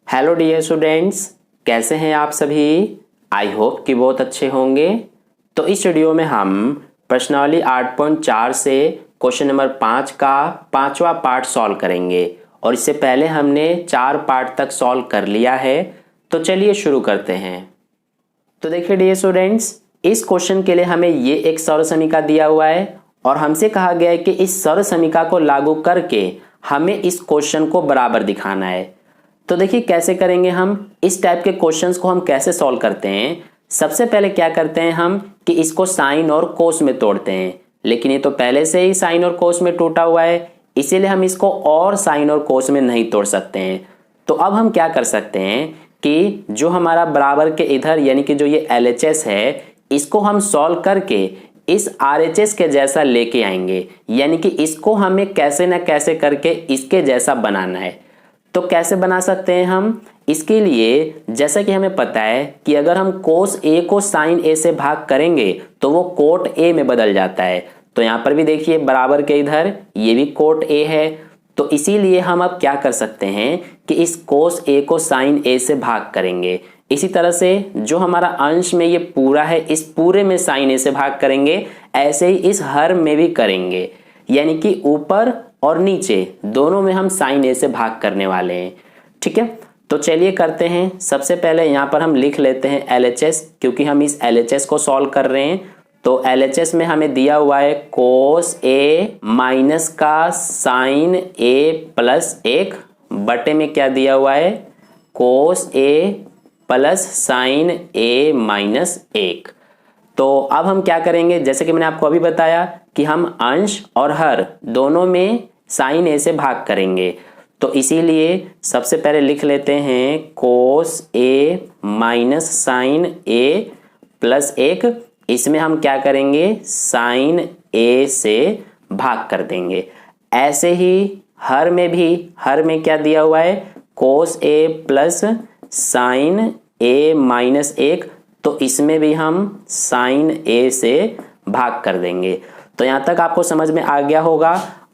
Hello dear students, कैसे हैं आप सभी। आई होप कि बहुत अच्छे होंगे। तो इस वीडियो में हम प्रश्नावली 8.4 से क्वेश्चन नंबर 5 का 5वां पार्ट सॉल्व करेंगे और इससे पहले हमने 4 पार्ट तक सॉल्व कर लिया है। तो चलिए शुरू करते हैं। तो देखिए डियर स्टूडेंट्स, इस क्वेश्चन के लिए हमें ये एक सर्व समीकरण दिया हुआ है और हमसे कहा गया है कि इस सर्व समीकरण को लागू करके हमें इस क्वेश्चन को बराबर दिखाना है। तो देखिए कैसे करेंगे हम इस टाइप के क्वेश्चंस को हम कैसे सॉल्व करते हैं। सबसे पहले क्या करते हैं हम कि इसको साइन और कोस में तोड़ते हैं, लेकिन ये तो पहले से ही साइन और कोस में टूटा हुआ है, इसीलिए हम इसको और साइन और कोस में नहीं तोड़ सकते हैं। तो अब हम क्या कर सकते हैं कि जो हमारा बराबर के इधर यानी कि जो ये LHS है, इसको हम सॉल्व करके इस RHS के जैसा लेके आएंगे, यानी कि इसको हमें कैसे ना कैसे करके इसके जैसा बनाना है। तो कैसे बना सकते हैं हम इसके लिए, जैसा कि हमें पता है कि अगर हम कोस A को साइन A से भाग करेंगे तो वो कोट A में बदल जाता है। तो यहाँ पर भी देखिए बराबर के इधर ये भी कोट A है, तो इसीलिए हम अब क्या कर सकते हैं कि इस कोस A को साइन A से भाग करेंगे। इसी तरह से जो हमारा अंश में ये पूरा है, इस पूरे में साइन A से भाग करेंगे, ऐसे ही इस हर में भी करेंगे, यानी कि ऊपर और नीचे दोनों में हम साइन A से भाग करने वाले हैं। ठीक है, तो चलिए करते हैं। सबसे पहले यहाँ पर हम लिख लेते हैं LHS, क्योंकि हम इस LHS को सॉल्व कर रहे हैं। तो LHS में हमें दिया हुआ है कोस A माइनस का साइन A प्लस 1 बटे में क्या दिया हुआ है कोस A plus sine A minus 1। तो अब हम क्या करेंगे, जैसे कि मैंने आपको अभी बताया कि हम अंश और हर दोनों में साइन A से भाग करेंगे। तो इसीलिए सबसे पहले लिख लेते हैं cos A minus sine A plus 1। इसमें हम क्या करेंगे साइन A से भाग कर देंगे। ऐसे ही हर में भी, हर में क्या दिया हुआ है कोस A plus sine A minus 1, तो इसमें भी हम साइन A से भाग कर देंगे। तो यहाँ तक आपको समझ में आ गया होगा।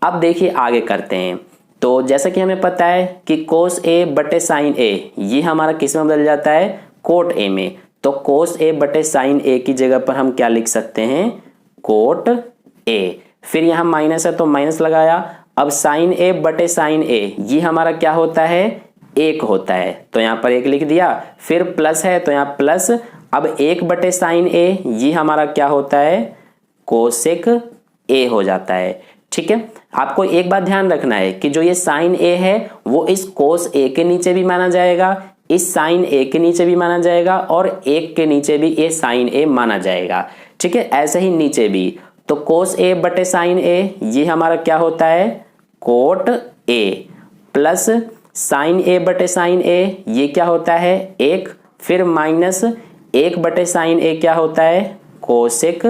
अब देखिए आगे करते हैं। तो जैसा कि हमें पता है कि कोस A बटे साइन A ये हमारा किस में बदल जाता है कोट A में। तो कोस A बटे साइन A की जगह पर हम क्या लिख सकते हैं कोट A। फिर यहाँ माइनस है तो माइनस लगाया। अब साइन A बटे साइन A ये हमारा क्या होता है 1 होता है, तो यहाँ पर 1 लिख दिया। फिर प्लस है तो यहाँ प्लस। अब 1 बटे साइन A ये हमारा क्या होता है कोसेक A हो जाता है। ठीक है, आपको एक बात ध्यान रखना है कि जो ये साइन A है वो इस कोस A के नीचे भी माना जाएगा, इस साइन A के नीचे भी माना जाएगा और 1 के नीचे भी ये साइन A माना जाएगा। ठीक है, ऐसे ही नीचे भी। तो कोस A बटे साइन A ये हमारा क्या होता है cot A plus sine A बटे साइन A ये क्या होता है 1। फिर माइनस 1 बटे साइन A क्या होता है कोसेक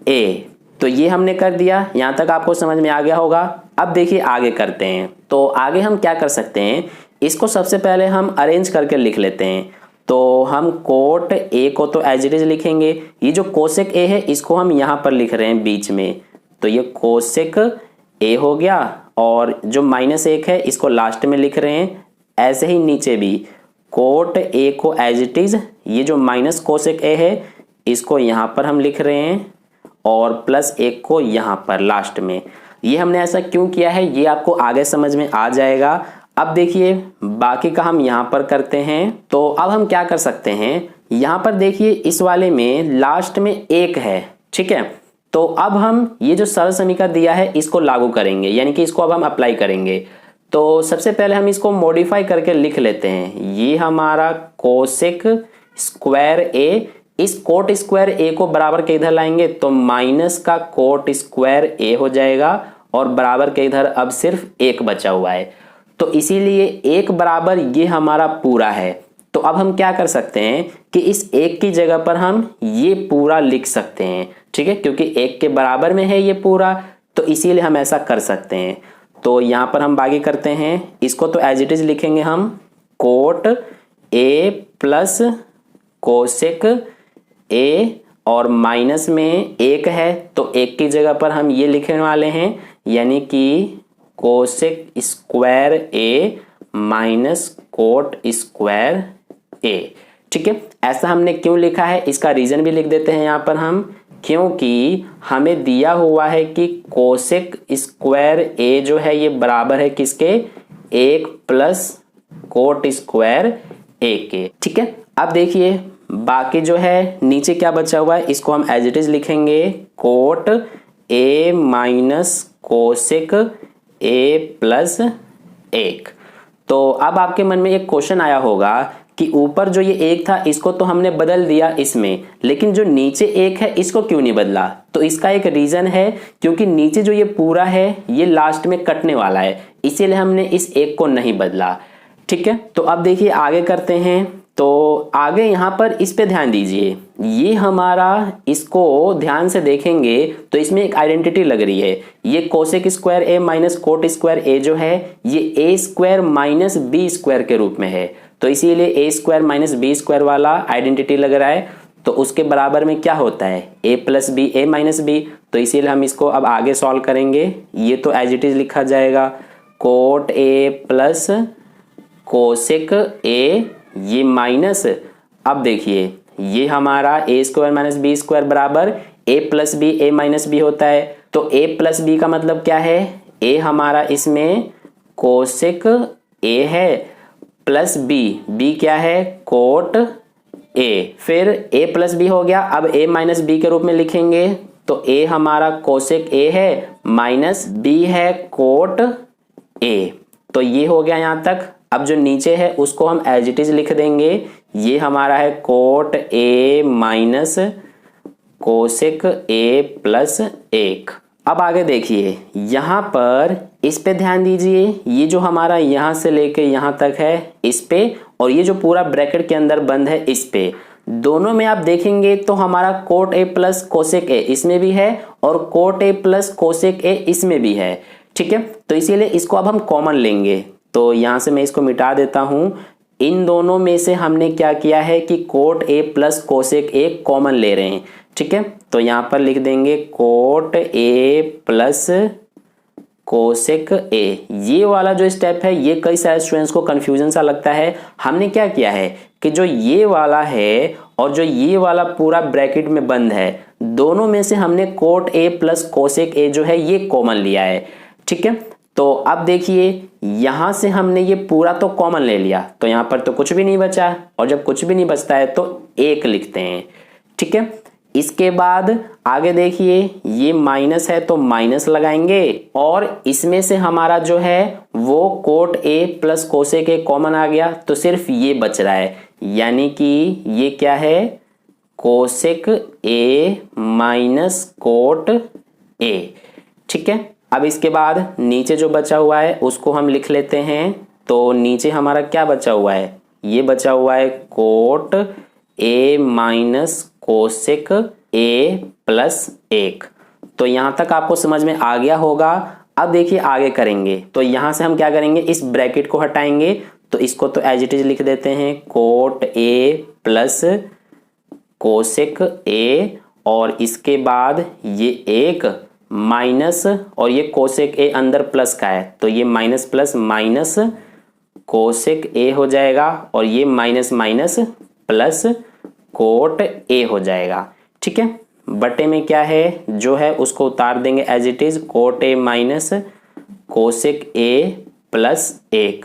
A। तो ये हमने कर दिया, यहां तक आपको समझ में आ गया होगा। अब देखिए आगे करते हैं। तो आगे हम क्या कर सकते हैं, इसको सबसे पहले हम अरेंज करके लिख लेते हैं। तो हम कोट A को तो एज इट इज लिखेंगे, ये जो कोसेक A है इसको हम यहां पर लिख रहे हैं बीच में, तो ये कोसेक A हो गया। और जो माइनस 1 है इसको लास्ट में लिख रहे हैं। ऐसे ही नीचे भी कोट A को एज इट इज, ये जो माइनस कोसेक A है इसको यहां पर हम लिख रहे हैं और प्लस 1 को यहां पर लास्ट में। ये हमने ऐसा क्यों किया है ये आपको आगे समझ में आ जाएगा। अब देखिए बाकी का हम यहां पर करते हैं। तो अब हम क्या कर सकते हैं, यहां पर देखिए इस वाले में लास्ट में 1 है। ठीक है, तो अब हम ये जो सरल समीकरण दिया है इसको लागू करेंगे, यानी कि इसको अब हम अप्लाई करेंगे। तो सबसे पहले हम इसको मॉडिफाई करके लिख लेते हैं। ये हमारा कोसेक स्क्वायर A, इस कोट स्क्वायर A को बराबर के इधर लाएंगे तो माइनस का कोट स्क्वायर A हो जाएगा और बराबर के इधर अब सिर्फ 1 बचा हुआ है। तो इसीलिए 1 बराबर ये हमारा पूरा है। तो अब हम क्या कर सकते हैं कि इस 1 की जगह पर हम ये पूरा लिख सकते हैं। ठीक है, क्योंकि 1 के बराबर में है ये पूरा, तो इसीलिए हम ऐसा कर सकते हैं। तो यहां पर हम बाकी करते हैं, इसको तो एज इट इज लिखेंगे हम cot A plus cosec A और माइनस में 1 है तो 1 की जगह पर हम ये लिखने वाले हैं, यानी कि cosec square A minus cot square A. ठीक है, ऐसा हमने क्यों लिखा है इसका रीजन भी लिख देते हैं यहाँ पर हम, क्योंकि हमें दिया हुआ है कि कोसेक स्क्वायर ए जो है ये बराबर है किसके, 1 प्लस कोट स्क्वायर ए के। ठीक है, अब देखिए बाकी जो है नीचे क्या बचा हुआ है, इसको हम एज इट इज लिखेंगे, coat A minus cosec A plus 1। तो अब आपके मन में एक क्वेश्चन आया होगा कि ऊपर जो ये 1 था इसको तो हमने बदल दिया इसमें, लेकिन जो नीचे 1 है इसको क्यों नहीं बदला। तो इसका एक रीजन है, क्योंकि नीचे जो ये पूरा है ये लास्ट में कटने वाला है, इसीलिए हमने इस 1 को नहीं बदला। ठीक है, तो अब देखिए आगे करते हैं। तो आगे यहाँ पर इस पे ध्यान दीजिए, ये हमारा, इसको ध्यान से देखेंगे तो इसमें एक आइडेंटिटी लग रही है, ये कोसेक स्क्वायर ए माइनस कोट स्क्वायर ए जो है ये ए स्क्वायर माइनस बी स्क्वायर के रूप में है, तो इसीलिए ए स्क्वायर माइनस बी स्क्वायर वाला आइडेंटिटी लग रहा है। तो उसके बराबर में क्या होता है, ए प्लस बी ए माइनस बी, तो इसीलिए हम इसको अब आगे सॉल्व करेंगे। ये तो एज इट इज लिखा जाएगा, कोट ए प्लस कोसेक ए, ये माइनस, अब देखिए ये हमारा ए स्क्वायर माइनस बी स्क्वायर बराबर ए प्लस बी ए माइनस बी होता है। तो ए प्लस बी का मतलब क्या है, ए हमारा इसमें कोसेक ए है प्लस बी, बी क्या है, कोट ए, फिर ए प्लस बी हो गया। अब ए माइनस बी के रूप में लिखेंगे तो ए हमारा कोसेक ए है माइनस बी है कोट ए, तो ये हो गया यहां तक। अब जो नीचे है उसको हम एज इट इज लिख देंगे, ये हमारा है coat A minus cosec A plus 1। अब आगे देखिए यहाँ पर इस पे ध्यान दीजिए, ये जो हमारा यहाँ से लेके यहाँ तक है इस पे, और ये जो पूरा ब्रैकेट के अंदर बंद है इस पे, दोनों में आप देखेंगे तो हमारा कोट ए प्लस कोसेक ए इसमें भी है और कोट ए प्लस कोसेक ए इसमें भी है। ठीक है, तो इसीलिए इसको अब हम कॉमन लेंगे, तो यहां से मैं इसको मिटा देता हूं। इन दोनों में से हमने क्या किया है कि coat A plus cosec A common ले रहे हैं। ठीक है, तो यहां पर लिख देंगे कोट ए प्लस कोसेक ए। ये वाला जो स्टेप है ये कई सारे स्टूडेंट्स को कंफ्यूजन सा लगता है। हमने क्या किया है कि जो ये वाला है और जो ये वाला पूरा ब्रैकेट में बंद है, दोनों में से हमने कोट ए प्लस कोसेक ए जो है ये कॉमन लिया है। ठीक है, तो अब देखिए यहां से हमने ये पूरा तो कॉमन ले लिया, तो यहां पर तो कुछ भी नहीं बचा, और जब कुछ भी नहीं बचता है तो 1 लिखते हैं। ठीक है, इसके बाद आगे देखिए ये माइनस है तो माइनस लगाएंगे, और इसमें से हमारा जो है वो cot A plus cosec A common आ गया, तो सिर्फ ये बच रहा है, यानी कि ये क्या है, cosec A minus cot A. ठीक है, अब इसके बाद नीचे जो बचा हुआ है उसको हम लिख लेते हैं। तो नीचे हमारा क्या बचा हुआ है, ये बचा हुआ है coat A minus cosec A plus 1। तो यहां तक आपको समझ में आ गया होगा। अब देखिए आगे करेंगे, तो यहां से हम क्या करेंगे, इस ब्रैकेट को हटाएंगे, तो इसको तो एज इट इज लिख देते हैं, कोट ए प्लस कोसेक ए, और इसके बाद ये 1 माइनस, और ये कोसेक ए अंदर प्लस का है तो ये माइनस प्लस माइनस कोसेक ए हो जाएगा, और ये minus minus plus cot A हो जाएगा। ठीक है, बटे में क्या है जो है उसको उतार देंगे as it is, cot A minus cosec A plus 1।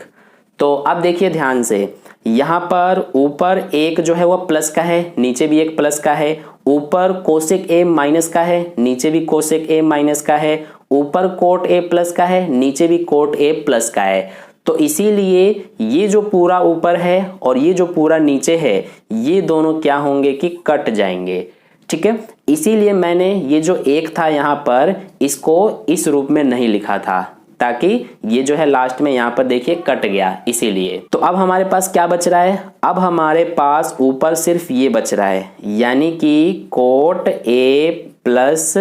तो अब देखिए ध्यान से, यहाँ पर ऊपर 1 जो है वो प्लस का है, नीचे भी 1 प्लस का है, ऊपर कोसेक ए माइनस का है, नीचे भी कोसेक ए माइनस का है, ऊपर कोट ए प्लस का है, नीचे भी कोट ए प्लस का है। तो इसीलिए ये जो पूरा ऊपर है और ये जो पूरा नीचे है ये दोनों क्या होंगे कि कट जाएंगे। ठीक है, इसीलिए मैंने ये जो 1 था यहाँ पर इसको इस रूप में नहीं लिखा था, ताकि ये जो है लास्ट में यहाँ पर देखिए कट गया, इसीलिए। तो अब हमारे पास क्या बच रहा है, अब हमारे पास ऊपर सिर्फ ये बच रहा है, यानी कि कोट ए प्लस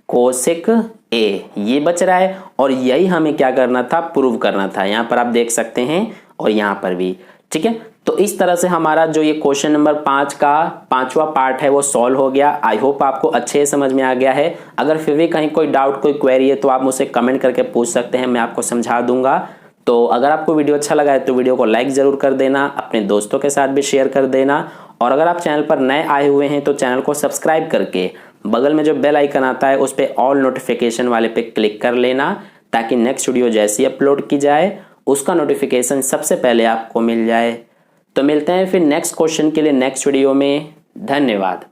कोसेक ए ये बच रहा है, और यही हमें क्या करना था, प्रूव करना था। यहाँ पर आप देख सकते हैं और यहाँ पर भी। ठीक है, तो इस तरह से हमारा जो ये क्वेश्चन नंबर 5 का 5वां पार्ट है वो सॉल्व हो गया। आई होप आपको अच्छे से समझ में आ गया है। अगर फिर भी कहीं कोई डाउट कोई क्वेरी है तो आप मुझसे कमेंट करके पूछ सकते हैं, मैं आपको समझा दूंगा। तो अगर आपको वीडियो अच्छा लगा है तो वीडियो को लाइक ज़रूर कर देना, अपने दोस्तों के साथ भी शेयर कर देना। और अगर आप चैनल पर नए आए हुए हैं तो चैनल को सब्सक्राइब करके बगल में जो बेल आइकन आता है उस पर ऑल नोटिफिकेशन वाले पे क्लिक कर लेना, ताकि नेक्स्ट वीडियो जैसी अपलोड की जाए उसका नोटिफिकेशन सबसे पहले आपको मिल जाए। तो मिलते हैं फिर नेक्स्ट क्वेश्चन के लिए नेक्स्ट वीडियो में। धन्यवाद।